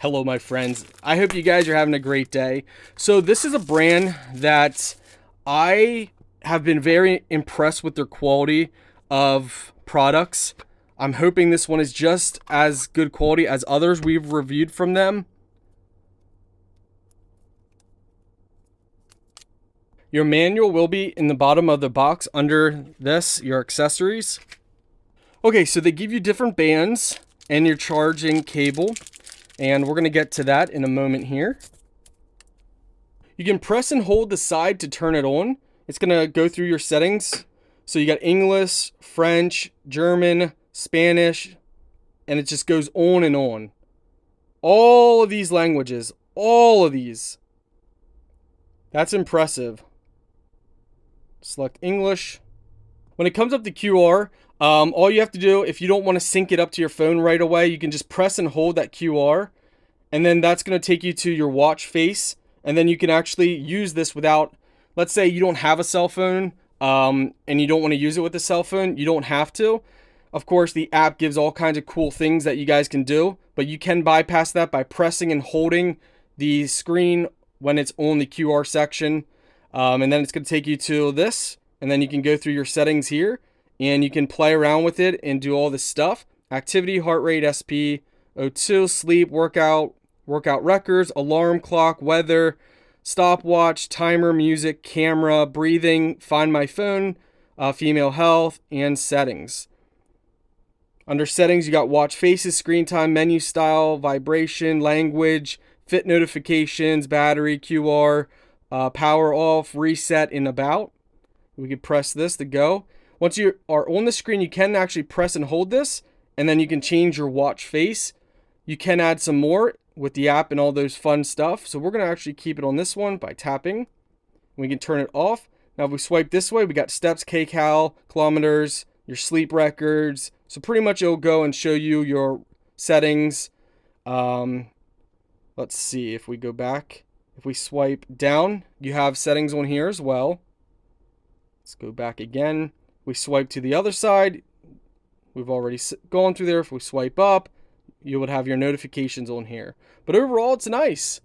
Hello, my friends. I hope you guys are having a great day. So this is a brand that I have been very impressed with their quality of products. I'm hoping this one is just as good quality as others we've reviewed from them. Your manual will be in the bottom of the box under this, your accessories. Okay, so they give you different bands and your charging cable, and we're going to get to that in a moment here. You can press and hold the side to turn it on. It's going to go through your settings. So you got English, French, German, Spanish, and it just goes on and on. All of these languages, all of these. That's impressive. Select English. When it comes up to QR, all you have to do, if you don't want to sync it up to your phone right away, you can just press and hold that QR, and then that's going to take you to your watch face, and then you can actually use this without, let's say you don't have a cell phone, and you don't want to use it with a cell phone, you don't have to. Of course, the app gives all kinds of cool things that you guys can do, but you can bypass that by pressing and holding the screen when it's on the QR section, and then it's going to take you to this, and then you can go through your settings here, and you can play around with it and do all this stuff. Activity, heart rate, SP, O2, sleep, workout records, alarm clock, weather, stopwatch, timer, music, camera, breathing, find my phone, female health, and settings. Under settings, you got watch faces, screen time, menu style, vibration, language, fit notifications, battery, QR, power off, reset, and about. We can press this to go. Once you are on the screen, you can actually press and hold this, and then you can change your watch face. You can add some more with the app and all those fun stuff. So we're going to actually keep it on this one by tapping. We can turn it off. Now if we swipe this way, we got steps, kcal, kilometers, your sleep records. So pretty much it'll go and show you your settings. Let's see if we go back. If we swipe down, you have settings on here as well. Let's go back again. We swipe to the other side. We've already gone through there. If we swipe up, you would have your notifications on here. But overall, it's nice.